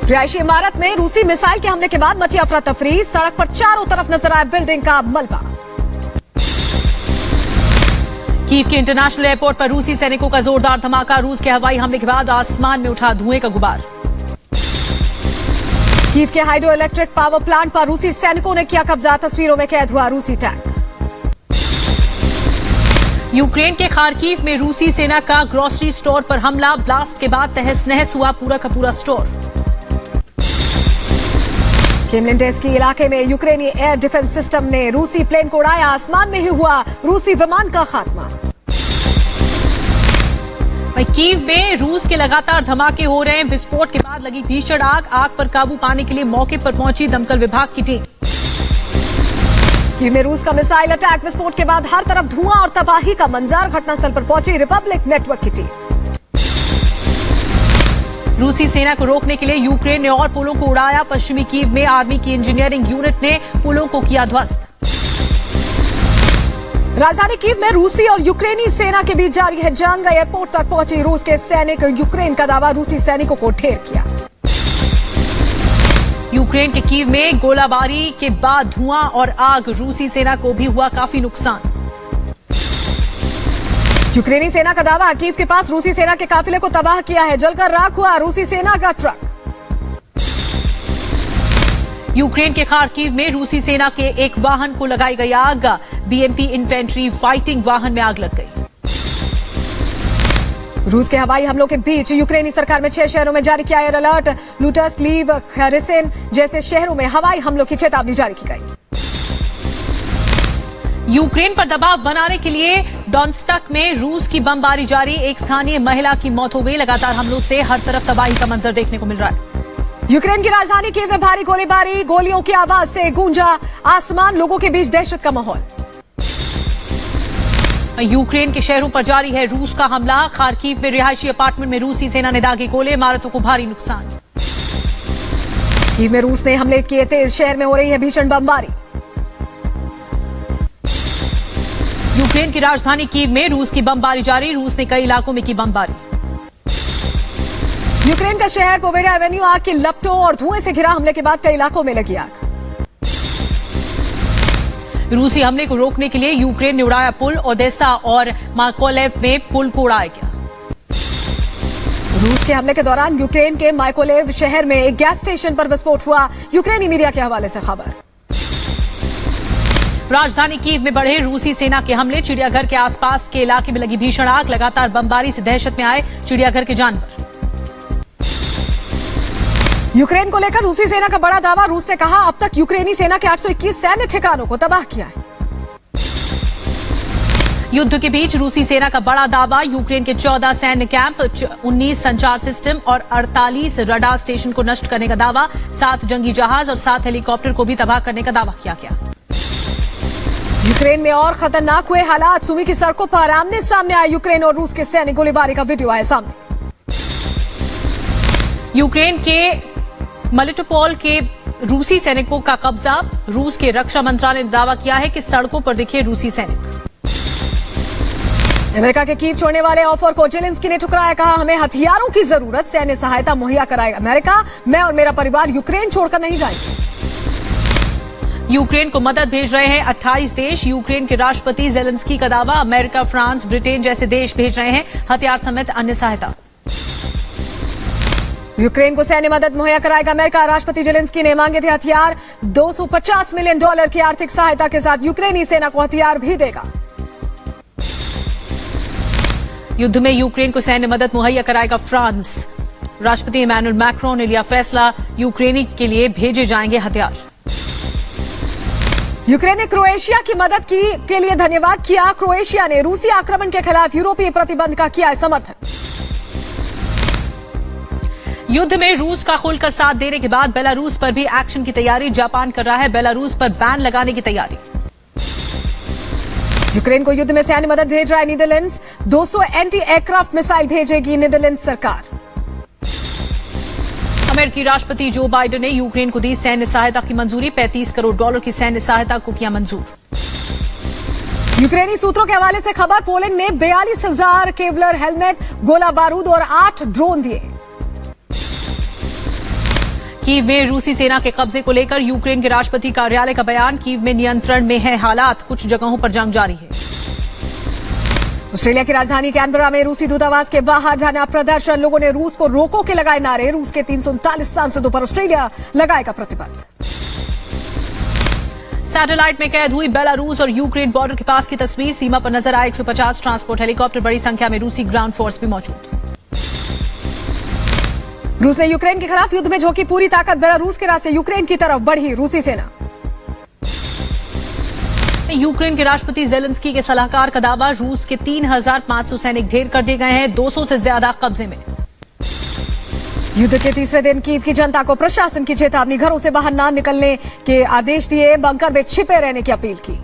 रिहायशी इमारत में रूसी मिसाइल के हमले के बाद मची अफरा तफरी। सड़क पर चारों तरफ नजर आया बिल्डिंग का मलबा।
कीव के इंटरनेशनल एयरपोर्ट पर रूसी सैनिकों का जोरदार धमाका। रूस के हवाई हमले के बाद आसमान में उठा धुएं का गुबार।
कीव के हाइड्रो इलेक्ट्रिक पावर प्लांट पर रूसी सैनिकों ने किया कब्जा। तस्वीरों में कैद हुआ रूसी टैंक।
यूक्रेन के खार्किव में रूसी सेना का ग्रोसरी स्टोर पर हमला। ब्लास्ट के बाद तहस नहस हुआ पूरा का पूरा स्टोर। केमलिनटेस्की इलाके में यूक्रेनी एयर डिफेंस सिस्टम ने रूसी प्लेन को उड़ाया। आसमान में ही हुआ रूसी विमान का खात्मा। कीव में रूस के लगातार धमाके हो रहे हैं। विस्फोट के बाद लगी भीषण आग पर काबू पाने के लिए मौके पर पहुंची दमकल विभाग की टीम।
कीव में रूस का मिसाइल अटैक। विस्फोट के बाद हर तरफ धुआं और तबाही का मंजर। घटनास्थल पर पहुंची रिपब्लिक नेटवर्क की टीम।
रूसी सेना को रोकने के लिए यूक्रेन ने और पुलों को उड़ाया। पश्चिमी कीव में आर्मी की इंजीनियरिंग यूनिट ने पुलों को किया ध्वस्त।
राजधानी कीव में रूसी और यूक्रेनी सेना के बीच जारी है जंग। एयरपोर्ट तक पहुंची रूस के सैनिक। यूक्रेन का दावा, रूसी सैनिकों को ढेर किया।
यूक्रेन के कीव में गोलाबारी के बाद धुआं और आग। रूसी सेना को भी हुआ काफी नुकसान।
यूक्रेनी सेना का दावा, कीव के पास रूसी सेना के काफिले को तबाह किया है। जलकर राख हुआ रूसी सेना का ट्रक।
यूक्रेन के खार्किव में रूसी सेना के एक वाहन को लगाई गई आग। बीएमपी इन्फेंट्री फाइटिंग वाहन में आग लग गई।
रूस के हवाई हमलों के बीच यूक्रेनी सरकार में 6 शहरों में जारी किया एयर अलर्ट। लुटस्क, लीव, खैरसन जैसे शहरों में हवाई हमलों की चेतावनी जारी की गई।
यूक्रेन पर दबाव बनाने के लिए डोनेत्स्क में रूस की बमबारी जारी। एक स्थानीय महिला की मौत हो गई। लगातार हमलों से हर तरफ तबाही का मंजर देखने को मिल रहा है।
यूक्रेन की राजधानी कीव में भारी गोलीबारी, गोलियों की आवाज से गूंजा आसमान, लोगों के बीच दहशत का माहौल।
यूक्रेन के शहरों पर जारी है रूस का हमला। खार्किव में रिहायशी अपार्टमेंट में रूसी सेना ने दागे गोले, इमारतों को भारी नुकसान।
कीव में रूस ने हमले किए तेज, शहर में हो रही है भीषण बमबारी।
यूक्रेन की राजधानी कीव में रूस की बमबारी जारी। रूस ने कई इलाकों में की बमबारी।
यूक्रेन का शहर पोवेडा एवेन्यू आग की लपटों और धुएं से घिरा। हमले के बाद कई इलाकों में लगी आग।
रूसी हमले को रोकने के लिए यूक्रेन ने उड़ाया पुल। ओडेसा और माइकोलेव में पुल को उड़ाया गया।
रूस के हमले के दौरान यूक्रेन के माइकोलेव शहर में एक गैस स्टेशन पर विस्फोट हुआ। यूक्रेनी मीडिया के हवाले से खबर।
राजधानी कीव में बढ़े रूसी सेना के हमले। चिड़ियाघर के आसपास के इलाके में लगी भीषण आग। लगातार बमबारी से दहशत में आए चिड़ियाघर के जानवर।
यूक्रेन को लेकर रूसी सेना का बड़ा दावा। रूस ने कहा अब तक यूक्रेनी सेना के 821 सैन्य ठिकानों को तबाह किया है।
युद्ध के बीच रूसी सेना का बड़ा दावा। यूक्रेन के 14 सैन्य कैंप, 19 संचार सिस्टम और 48 रडार स्टेशन को नष्ट करने का दावा। 7 जंगी जहाज और 7 हेलीकॉप्टर को भी तबाह करने का दावा किया गया।
यूक्रेन में और खतरनाक हुए हालात। सुमी की सड़कों पर आमने सामने आए यूक्रेन और रूस के सैन्य गोलीबारी का वीडियो आया सामने।
यूक्रेन के मेलिटोपोल के रूसी सैनिकों का कब्जा। रूस के रक्षा मंत्रालय ने दावा किया है कि सड़कों पर दिखे रूसी सैनिक।
अमेरिका के कीव छोड़ने वाले ऑफर को जेलेंस्की ने ठुकराया। कहा हमें हथियारों की जरूरत, सैन्य सहायता मुहैया कराएगा अमेरिका। मैं और मेरा परिवार यूक्रेन छोड़कर नहीं जाएंगे।
यूक्रेन को मदद भेज रहे हैं 28 देश। यूक्रेन के राष्ट्रपति जेलेंस्की का दावा। अमेरिका, फ्रांस, ब्रिटेन जैसे देश भेज रहे हैं हथियार समेत अन्य सहायता।
यूक्रेन को सैन्य मदद मुहैया कराएगा अमेरिका। राष्ट्रपति जेलेंस्की ने मांगे थे हथियार। $250 मिलियन की आर्थिक सहायता के साथ यूक्रेनी सेना को हथियार भी देगा।
युद्ध में यूक्रेन को सैन्य मदद मुहैया कराएगा फ्रांस। राष्ट्रपति इमैनुअल मैक्रोन ने लिया फैसला। यूक्रेनी के लिए भेजे जाएंगे हथियार।
यूक्रेन ने क्रोएशिया की मदद के लिए धन्यवाद किया। क्रोएशिया ने रूसी आक्रमण के खिलाफ यूरोपीय प्रतिबंध का किया है समर्थन।
युद्ध में रूस का खुलकर साथ देने के बाद बेलारूस पर भी एक्शन की तैयारी। जापान कर रहा है बेलारूस पर बैन लगाने की तैयारी।
यूक्रेन को युद्ध में सैन्य मदद भेज रहा है नीदरलैंड्स। 200 एंटी एयरक्राफ्ट मिसाइल भेजेगी नीदरलैंड्स सरकार।
अमेरिकी राष्ट्रपति जो बाइडेन ने यूक्रेन को दी सैन्य सहायता की मंजूरी। $35 करोड़ की सैन्य सहायता को किया मंजूर।
यूक्रेनी सूत्रों के हवाले से खबर। पोलैंड ने 42,000 केवलर हेलमेट, गोला बारूद और 8 ड्रोन दिए।
कीव में रूसी सेना के कब्जे को लेकर यूक्रेन के राष्ट्रपति कार्यालय का बयान। कीव में नियंत्रण में है हालात, कुछ जगहों पर जंग जारी है।
ऑस्ट्रेलिया की राजधानी कैनबरा में रूसी दूतावास के बाहर धरना प्रदर्शन। लोगों ने रूस को रोको के लगाए नारे। रूस के 339 सांसदों पर ऑस्ट्रेलिया लगाएगा प्रतिबंध।
सैटेलाइट में कैद हुई बेलारूस और यूक्रेन बॉर्डर के पास की तस्वीर। सीमा पर नजर आए 150 ट्रांसपोर्ट हेलीकॉप्टर। बड़ी संख्या में रूसी ग्राउंड फोर्स भी मौजूद।
रूस ने यूक्रेन के खिलाफ युद्ध में झोंकी पूरी ताकत। बेलारूस के रास्ते यूक्रेन की तरफ बढ़ी रूसी सेना।
यूक्रेन के राष्ट्रपति जेलेंस्की के सलाहकार का दावा। रूस के 3,500 सैनिक ढेर कर दिए गए हैं। 200 से ज्यादा कब्जे में।
युद्ध के तीसरे दिन कीव की जनता को प्रशासन की चेतावनी। घरों से बाहर न निकलने के आदेश दिए। बंकर में छिपे रहने की अपील की।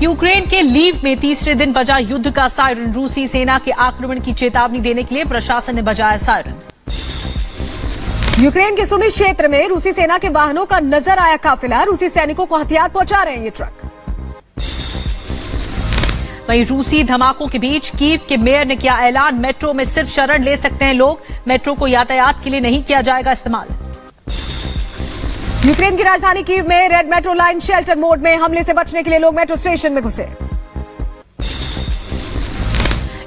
यूक्रेन के लीव में तीसरे दिन बजा युद्ध का सायरन। रूसी सेना के आक्रमण की चेतावनी देने के लिए प्रशासन ने बजाया सायरन।
यूक्रेन के सुमी क्षेत्र में रूसी सेना के वाहनों का नजर आया काफिला। रूसी सैनिकों को हथियार पहुंचा रहे हैं ये ट्रक।
वहीं रूसी धमाकों के बीच कीव के मेयर ने किया ऐलान। मेट्रो में सिर्फ शरण ले सकते हैं लोग। मेट्रो को यातायात के लिए नहीं किया जाएगा इस्तेमाल।
यूक्रेन की राजधानी कीव में red metro line shelter mode में। हमले से बचने के लिए लोग मेट्रो स्टेशन में घुसे।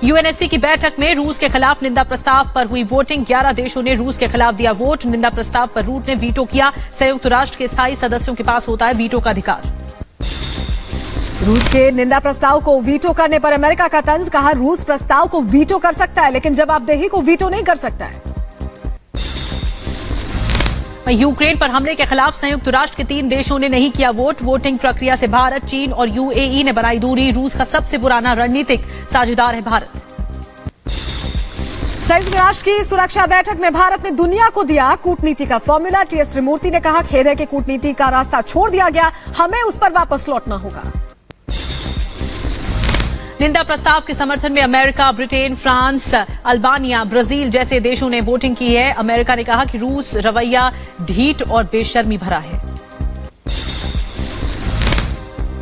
यूएनएससी की बैठक में रूस के खिलाफ निंदा प्रस्ताव पर हुई वोटिंग। 11 देशों ने रूस के खिलाफ दिया वोट। निंदा प्रस्ताव पर रूस ने वीटो किया। संयुक्त राष्ट्र के स्थायी सदस्यों के पास होता है वीटो का अधिकार।
रूस के निंदा प्रस्ताव को वीटो करने पर अमेरिका का तंज, कहा रूस प्रस्ताव को वीटो कर सकता है लेकिन जवाबदेही को वीटो नहीं कर सकता है।
यूक्रेन पर हमले के खिलाफ संयुक्त राष्ट्र के 3 देशों ने नहीं किया वोट। वोटिंग प्रक्रिया से भारत, चीन और यूएई ने बनाई दूरी। रूस का सबसे पुराना रणनीतिक साझेदार है भारत।
संयुक्त राष्ट्र की सुरक्षा बैठक में भारत ने दुनिया को दिया कूटनीति का फॉर्मूला। टीएस त्रिमूर्ति ने कहा खेद है कि कूटनीति का रास्ता छोड़ दिया गया, हमें उस पर वापस लौटना होगा।
निंदा प्रस्ताव के समर्थन में America, Britain, France, Albania, Brazil जैसे देशों ने वोटिंग की है। अमेरिका ने कहा कि रूस रवैया ढीठ और बेशर्मी भरा है।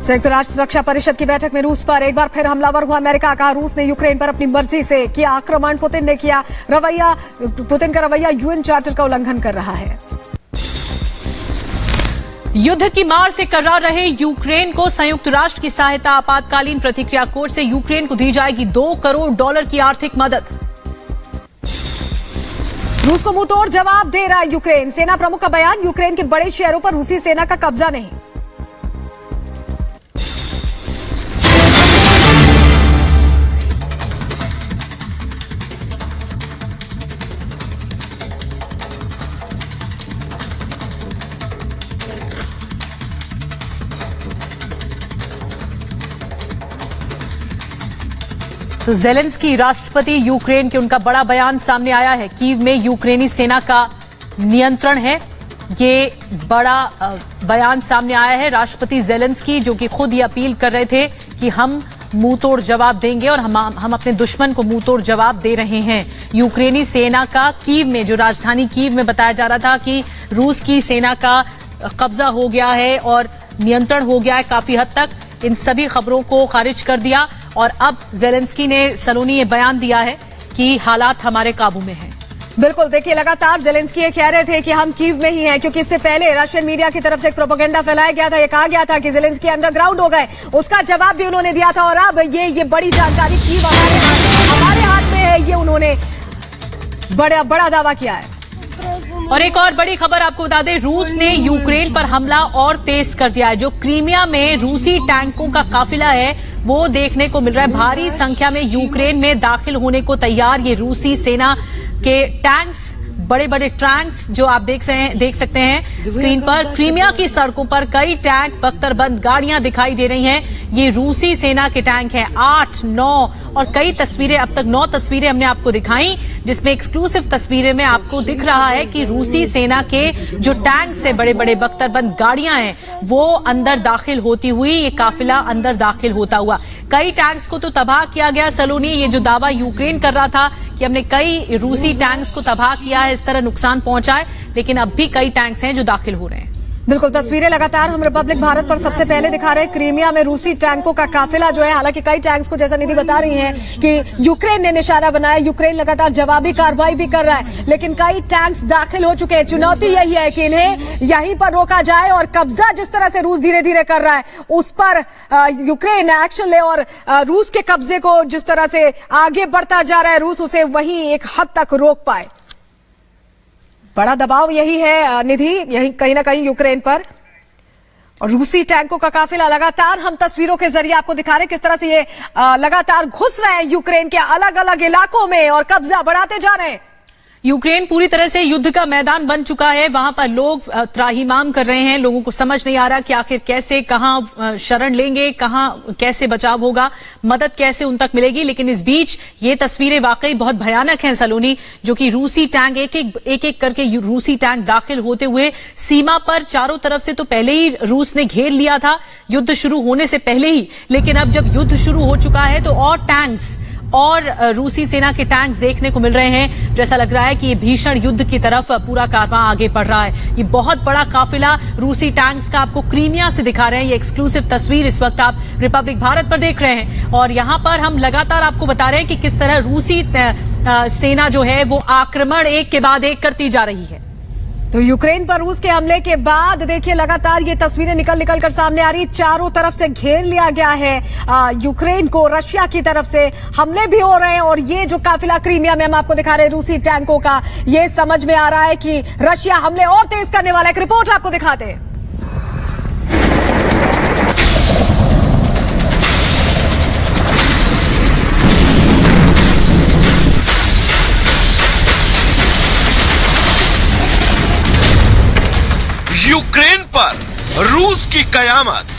संयुक्त राष्ट्र सुरक्षा परिषद की बैठक में रूस पर एक बार फिर हमलावर हुआ अमेरिका। कहा रूस ने यूक्रेन पर अपनी मर्जी से किया आक्रमण, पुतिन ने किया रवैया, पुतिन का रवैया यूएन चार्टर का उल्लंघन कर रहा है।
युद्ध की मार से कर्रा रहे यूक्रेन को संयुक्त राष्ट्र की सहायता। आपातकालीन प्रतिक्रिया कोष से यूक्रेन को दी जाएगी $2 करोड़ की आर्थिक मदद।
रूस को मुंहतोड़ जवाब दे रहा है यूक्रेन। सेना प्रमुख का बयान, यूक्रेन के बड़े शहरों पर रूसी सेना का कब्जा नहीं।
तो ज़ेलेंस्की राष्ट्रपति यूक्रेन के, उनका बड़ा बयान सामने आया है। कीव में यूक्रेनी सेना का नियंत्रण है, ये बड़ा बयान सामने आया है। राष्ट्रपति ज़ेलेंस्की जो कि खुद ये अपील कर रहे थे कि हम मुंहतोड़ जवाब देंगे और हम अपने दुश्मन को मुंहतोड़ जवाब दे रहे हैं। यूक्रेनी सेना का कीव में, जो राजधानी कीव में बताया जा रहा था कि रूस की सेना का कब्जा हो गया है और नियंत्रण हो गया है काफी हद तक, इन सभी खबरों को खारिज कर दिया। और अब ज़ेलेंस्की ने सलोनी ये बयान दिया है कि हालात हमारे काबू में हैं।
बिल्कुल, देखिए लगातार ज़ेलेंस्की ये कह रहे थे कि हम कीव में ही हैं, क्योंकि इससे पहले रशियन मीडिया की तरफ से एक प्रोपेगेंडा फैलाया गया था। ये कहा गया था कि ज़ेलेंस्की अंडरग्राउंड हो गए, उसका जवाब भी उन्होंने दिया था। और अब ये बड़ी जानकारी कीव हमारे हाथ में है, ये उन्होंने बड़ा दावा किया है।
और एक और बड़ी खबर आपको बता दें, रूस ने यूक्रेन पर हमला और तेज कर दिया है। जो क्रीमिया में रूसी टैंकों का काफिला है वो देखने को मिल रहा है। भारी संख्या में यूक्रेन में दाखिल होने को तैयार ये रूसी सेना के टैंक्स, बड़े बड़े टैंक्स जो आप देख सकते हैं स्क्रीन पर। क्रीमिया की सड़कों पर कई टैंक, बख्तरबंद गाड़ियां दिखाई दे रही हैं। ये रूसी सेना के टैंक हैं, 8, 9 और कई तस्वीरें, अब तक 9 तस्वीरें हमने आपको दिखाई, जिसमें एक्सक्लूसिव तस्वीरें में आपको दिख रहा है कि रूसी सेना के जो टैंक से बड़े बड़े बख्तरबंद गाड़ियां हैं वो अंदर दाखिल होती हुई, ये काफिला अंदर दाखिल होता हुआ। कई टैंक्स को तो तबाह किया गया। सलोनी, ये जो दावा यूक्रेन कर रहा था कि हमने कई रूसी टैंक्स को तबाह किया है, इस तरह नुकसान पहुंचा है, लेकिन अब भी कई टैंक्स हैं जो दाखिल हो रहे हैं।
बिल्कुल, तस्वीरें लगातार हम रिपब्लिक भारत पर सबसे पहले दिखा रहे हैं। क्रीमिया में रूसी टैंकों का काफिला जो है, हालांकि कई टैंक्स को, जैसा निधि बता रही हैं कि यूक्रेन ने निशाना बनाया, यूक्रेन लगातार जवाबी कार्रवाई भी कर रहा है, लेकिन कई टैंक्स दाखिल हो चुके हैं। चुनौती यही है कि इन्हें यहीं पर रोका जाए और कब्जा जिस तरह से रूस धीरे धीरे कर रहा है उस पर यूक्रेन एक्शन ले और रूस के कब्जे को जिस तरह से आगे बढ़ता जा रहा है रूस, उसे वहीं एक हद तक रोक पाए। बड़ा दबाव यही है निधि, यही कहीं ना कहीं यूक्रेन पर। और रूसी टैंकों का काफिला लगातार हम तस्वीरों के जरिए आपको दिखा रहे हैं किस तरह से ये लगातार घुस रहे हैं यूक्रेन के अलग अलग इलाकों में और कब्जा बढ़ाते जा रहे हैं।
यूक्रेन पूरी तरह से युद्ध का मैदान बन चुका है। वहां पर लोग त्राहिमाम कर रहे हैं। लोगों को समझ नहीं आ रहा कि आखिर कैसे, कहां शरण लेंगे, कहां कैसे बचाव होगा, मदद कैसे उन तक मिलेगी। लेकिन इस बीच ये तस्वीरें वाकई बहुत भयानक हैं सलोनी, जो कि रूसी टैंक एक एक करके रूसी टैंक दाखिल होते हुए सीमा पर चारों तरफ से तो पहले ही रूस ने घेर लिया था युद्ध शुरू होने से पहले ही, लेकिन अब जब युद्ध शुरू हो चुका है तो और टैंक्स और रूसी सेना के टैंक्स देखने को मिल रहे हैं। जैसा लग रहा है कि ये भीषण युद्ध की तरफ पूरा कारवां आगे बढ़ रहा है। ये बहुत बड़ा काफिला रूसी टैंक्स का आपको क्रीमिया से दिखा रहे हैं। ये एक्सक्लूसिव तस्वीर इस वक्त आप रिपब्लिक भारत पर देख रहे हैं और यहां पर हम लगातार आपको बता रहे हैं कि किस तरह रूसी सेना जो है वो आक्रमण एक के बाद एक करती जा रही है।
तो यूक्रेन पर रूस के हमले के बाद देखिए लगातार ये तस्वीरें निकल कर सामने आ रही। चारों तरफ से घेर लिया गया है यूक्रेन को। रशिया की तरफ से हमले भी हो रहे हैं और ये जो काफिला क्रीमिया में हम आपको दिखा रहे हैं रूसी टैंकों का, ये समझ में आ रहा है कि रशिया हमले और तेज करने वाला है। एक रिपोर्ट आपको दिखाते हैं।
पर रूस की कयामत।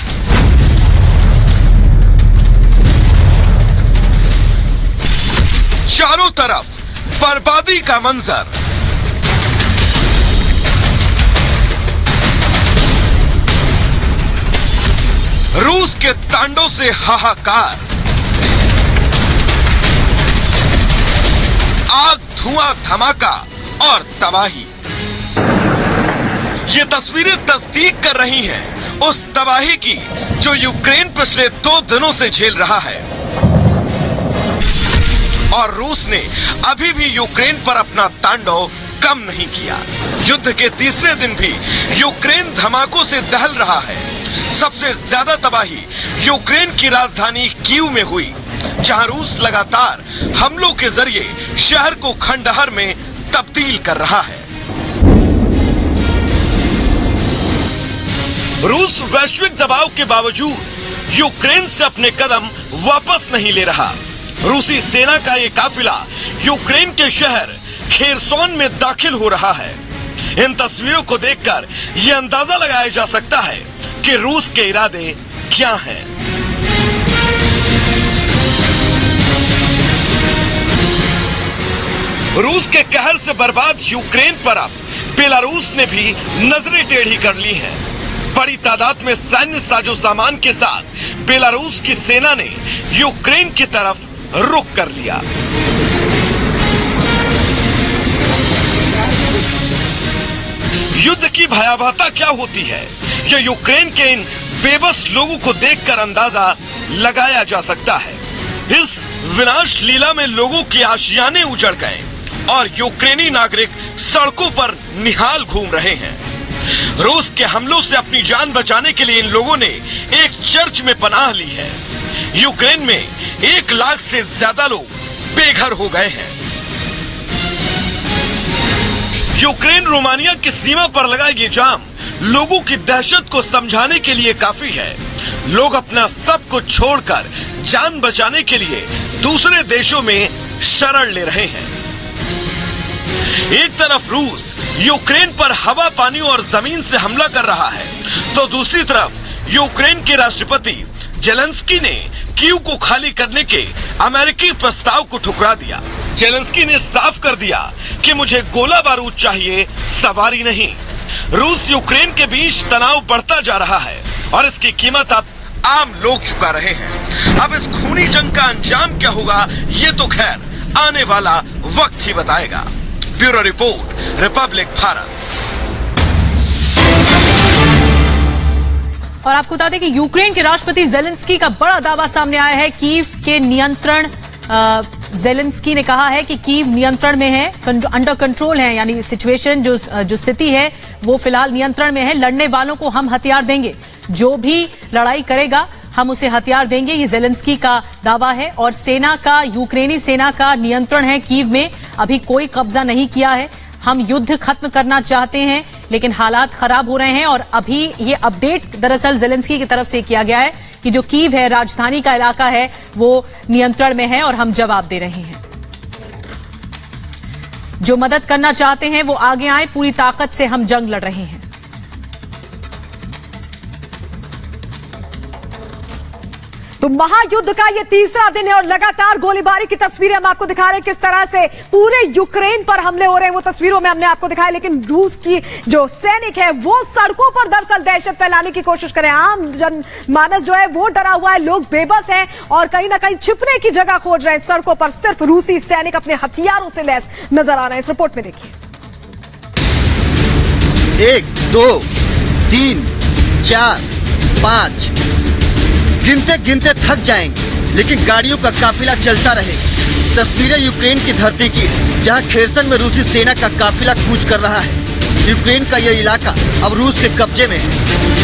चारों तरफ बर्बादी का मंजर। रूस के तांडव से हाहाकार। आग, धुआं, धमाका और तबाही। ये तस्वीरें तस्दीक कर रही हैं उस तबाही की जो यूक्रेन पिछले 2 दिनों से झेल रहा है। और रूस ने अभी भी यूक्रेन पर अपना तांडव कम नहीं किया। युद्ध के तीसरे दिन भी यूक्रेन धमाकों से दहल रहा है। सबसे ज्यादा तबाही यूक्रेन की राजधानी कीव में हुई, जहां रूस लगातार हमलों के जरिए शहर को खंडहर में तब्दील कर रहा है। रूस वैश्विक दबाव के बावजूद यूक्रेन से अपने कदम वापस नहीं ले रहा। रूसी सेना का ये काफिला यूक्रेन के शहर खेरसोन में दाखिल हो रहा है। इन तस्वीरों को देखकर यह अंदाजा लगाया जा सकता है कि रूस के इरादे क्या हैं। रूस के कहर से बर्बाद यूक्रेन पर अब बेलारूस ने भी नजरें टेढ़ी कर ली हैं। बड़ी तादाद में सैन्य साजो सामान के साथ बेलारूस की सेना ने यूक्रेन की तरफ रुख कर लिया। युद्ध की भयावहता क्या होती है, यह यूक्रेन के इन बेबस लोगों को देखकर अंदाजा लगाया जा सकता है। इस विनाश लीला में लोगों के आशियाने उजड़ गए और यूक्रेनी नागरिक सड़कों पर निहाल घूम रहे हैं। रूस के हमलों से अपनी जान बचाने के लिए इन लोगों ने एक चर्च में पनाह ली है। यूक्रेन में 1 लाख से ज्यादा लोग बेघर हो गए हैं। यूक्रेन रोमानिया की सीमा पर लगा ये जाम लोगों की दहशत को समझाने के लिए काफी है। लोग अपना सब कुछ छोड़कर जान बचाने के लिए दूसरे देशों में शरण ले रहे हैं। एक तरफ रूस यूक्रेन पर हवा, पानी और जमीन से हमला कर रहा है, तो दूसरी तरफ यूक्रेन के राष्ट्रपति जेलेंस्की ने कीव को खाली करने के अमेरिकी प्रस्ताव को ठुकरा दिया। जेलेंस्की ने साफ कर दिया कि मुझे गोला बारूद चाहिए, सवारी नहीं। रूस यूक्रेन के बीच तनाव बढ़ता जा रहा है और इसकी कीमत अब आम लोग चुका रहे हैं। अब इस खूनी जंग का अंजाम क्या होगा, ये तो खैर आने वाला वक्त ही बताएगा। Bureau report, Republic Bharat.
और आपको बता दें कि यूक्रेन के राष्ट्रपति जेलेंस्की का बड़ा दावा सामने आया है। कीव के नियंत्रण, जेलेंस्की ने कहा है कि कीव नियंत्रण में है, अंडर कंट्रोल है, यानी सिचुएशन जो स्थिति है वो फिलहाल नियंत्रण में है। लड़ने वालों को हम हथियार देंगे, जो भी लड़ाई करेगा हम उसे हथियार देंगे, ये जेलेंस्की का दावा है। और सेना का, यूक्रेनी सेना का नियंत्रण है कीव में, अभी कोई कब्जा नहीं किया है। हम युद्ध खत्म करना चाहते हैं लेकिन हालात खराब हो रहे हैं। और अभी ये अपडेट दरअसल जेलेंस्की की तरफ से किया गया है कि जो कीव है, राजधानी का इलाका है, वो नियंत्रण में है और हम जवाब दे रहे हैं। जो मदद करना चाहते हैं वो आगे आए, पूरी ताकत से हम जंग लड़ रहे हैं।
तो महायुद्ध का ये तीसरा दिन है और लगातार गोलीबारी की तस्वीरें हम आपको दिखा रहे हैं, किस तरह से पूरे यूक्रेन पर हमले हो रहे हैं वो तस्वीरों में हमने आपको दिखाया। लेकिन रूस की जो सैनिक है वो सड़कों पर दरअसल दहशत फैलाने की कोशिश कर रहे हैं। आम जनमानस जो है वो डरा हुआ है, लोग बेबस हैं और कहीं ना कहीं छिपने की जगह खोज रहे हैं। सड़कों पर सिर्फ रूसी सैनिक अपने हथियारों से लैस नजर आ रहे हैं। इस रिपोर्ट में देखिए।
1 2 3 4 5 गिनते गिनते थक जाएंगे, लेकिन गाड़ियों का काफिला चलता रहेगा। तस्वीरें यूक्रेन की धरती की, जहां खेरसन में रूसी सेना का काफिला कूच कर रहा है। यूक्रेन का यह इलाका अब रूस के कब्जे में है।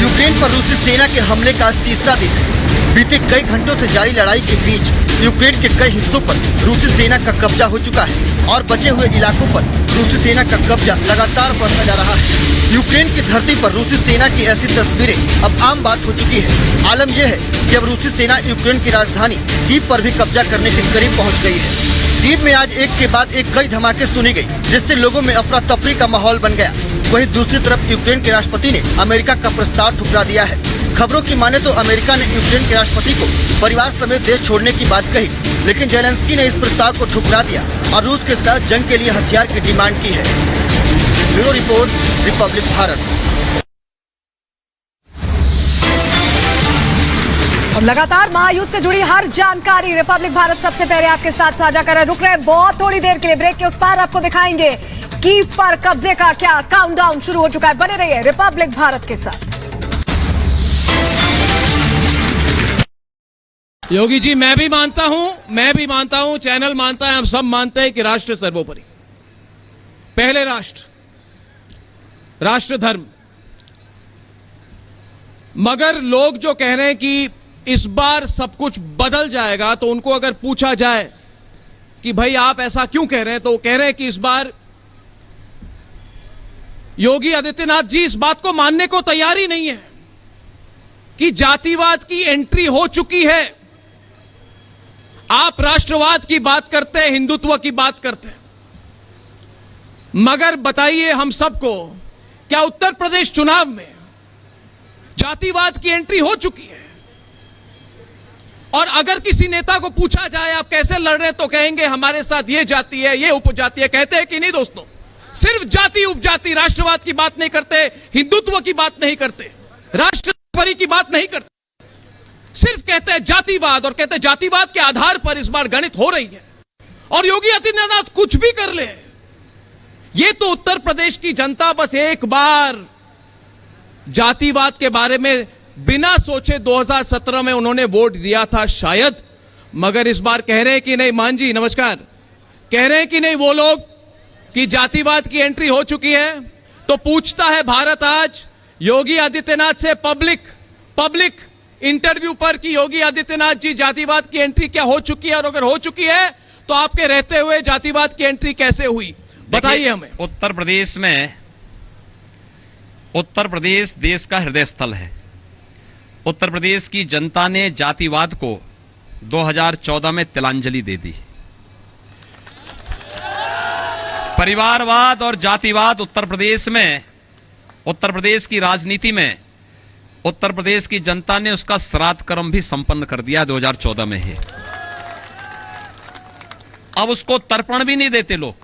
यूक्रेन पर रूसी सेना के हमले का आज तीसरा दिन है। बीते कई घंटों से जारी लड़ाई के बीच यूक्रेन के कई हिस्सों पर रूसी सेना का कब्जा हो चुका है और बचे हुए इलाकों पर रूसी सेना का कब्जा लगातार बढ़ता जा रहा है। यूक्रेन की धरती पर रूसी सेना की ऐसी तस्वीरें अब आम बात हो चुकी है। आलम यह है कि अब रूसी सेना यूक्रेन की राजधानी कीव पर भी कब्जा करने के करीब पहुंच गई है। कीव में आज एक के बाद एक कई धमाके सुनी गई, जिससे लोगों में अफरा तफरी का माहौल बन गया। वहीं दूसरी तरफ यूक्रेन के राष्ट्रपति ने अमेरिका का प्रस्ताव ठुकरा दिया है। खबरों की माने तो अमेरिका ने यूक्रेन के राष्ट्रपति को परिवार समेत देश छोड़ने की बात कही, लेकिन जेलेंस्की ने इस प्रस्ताव को ठुकरा दिया और रूस के साथ जंग के लिए हथियार की डिमांड की है। Bureau report, Republic Bharat.
और लगातार महायुद्ध से जुड़ी हर जानकारी रिपब्लिक भारत सबसे पहले आपके साथ साझा कर रहे हैं। रुक रहे हैं बहुत थोड़ी देर के लिए, ब्रेक के उस पार आपको दिखाएंगे कीव पर कब्जे का क्या काउंटडाउन शुरू हो चुका है। बने रहिए रिपब्लिक भारत के साथ।
योगी जी, मैं भी मानता हूं, चैनल मानता है, हम सब मानते हैं कि राष्ट्र सर्वोपरि, पहले राष्ट्र धर्म। मगर लोग जो कह रहे हैं कि इस बार सब कुछ बदल जाएगा, तो उनको अगर पूछा जाए कि भाई आप ऐसा क्यों कह रहे हैं, तो वो कह रहे हैं कि इस बार योगी आदित्यनाथ जी इस बात को मानने को तैयार ही नहीं है कि जातिवाद की एंट्री हो चुकी है। आप राष्ट्रवाद की बात करते हैं, हिंदुत्व की बात करते हैं, मगर बताइए हम सबको, क्या उत्तर प्रदेश चुनाव में जातिवाद की एंट्री हो चुकी है? और अगर किसी नेता को पूछा जाए आप कैसे लड़ रहे हैं, तो कहेंगे हमारे साथ ये जाति है, ये उपजाति है। कहते हैं कि नहीं दोस्तों? सिर्फ जाति उपजाति, राष्ट्रवाद की बात नहीं करते, हिंदुत्व की बात नहीं करते, राष्ट्रपरि की बात नहीं करते, सिर्फ कहते हैं जातिवाद। और कहते हैं जातिवाद के आधार पर इस बार गणित हो रही है। और योगी आदित्यनाथ कुछ भी कर ले, ये तो उत्तर प्रदेश की जनता बस एक बार जातिवाद के बारे में बिना सोचे 2017 में उन्होंने वोट दिया था शायद, मगर इस बार कह रहे हैं कि नहीं। मान जी नमस्कार, कह रहे हैं कि नहीं वो लोग कि जातिवाद की एंट्री हो चुकी है। तो पूछता है भारत आज योगी आदित्यनाथ से पब्लिक इंटरव्यू पर कि योगी आदित्यनाथ जी जातिवाद की एंट्री क्या हो चुकी है, और अगर हो चुकी है तो आपके रहते हुए जातिवाद की एंट्री कैसे हुई, बताइए हमें।
उत्तर प्रदेश देश का हृदय स्थल है। उत्तर प्रदेश की जनता ने जातिवाद को 2014 में तिलांजलि दे दी। परिवारवाद और जातिवाद उत्तर प्रदेश की राजनीति में उत्तर प्रदेश की जनता ने उसका श्राद्ध कर्म भी संपन्न कर दिया 2014 में ही। अब उसको तर्पण भी नहीं देते लोग।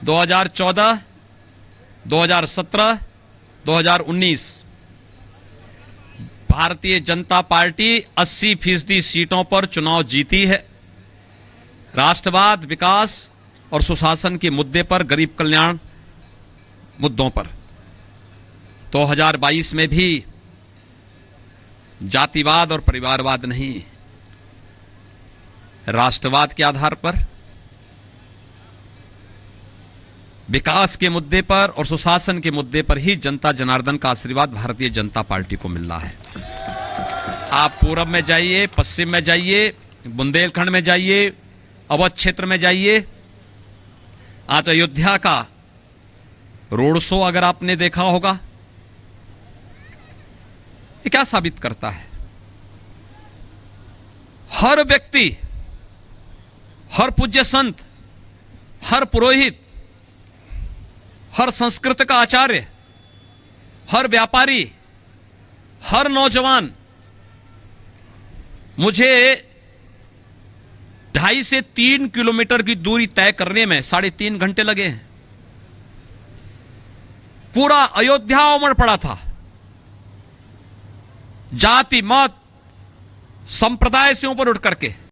2014, 2017, 2019 भारतीय जनता पार्टी 80% सीटों पर चुनाव जीती है। राष्ट्रवाद, विकास और सुशासन के मुद्दे पर, गरीब कल्याण मुद्दों पर। 2022 में भी जातिवाद और परिवारवाद नहीं, राष्ट्रवाद के आधार पर, विकास के मुद्दे पर और सुशासन के मुद्दे पर ही जनता जनार्दन का आशीर्वाद भारतीय जनता पार्टी को मिल रहा है। आप पूरब में जाइए, पश्चिम में जाइए, बुंदेलखंड में जाइए, अवध क्षेत्र में जाइए। आज अयोध्या का रोड शो अगर आपने देखा होगा, ये क्या साबित करता है? हर व्यक्ति, हर पूज्य संत, हर पुरोहित, हर संस्कृत का आचार्य, हर व्यापारी, हर नौजवान, मुझे 2.5 से 3 किलोमीटर की दूरी तय करने में 3.5 घंटे लगे हैं। पूरा अयोध्या उमड़ पड़ा था। जाति, मत, संप्रदाय से ऊपर उठ करके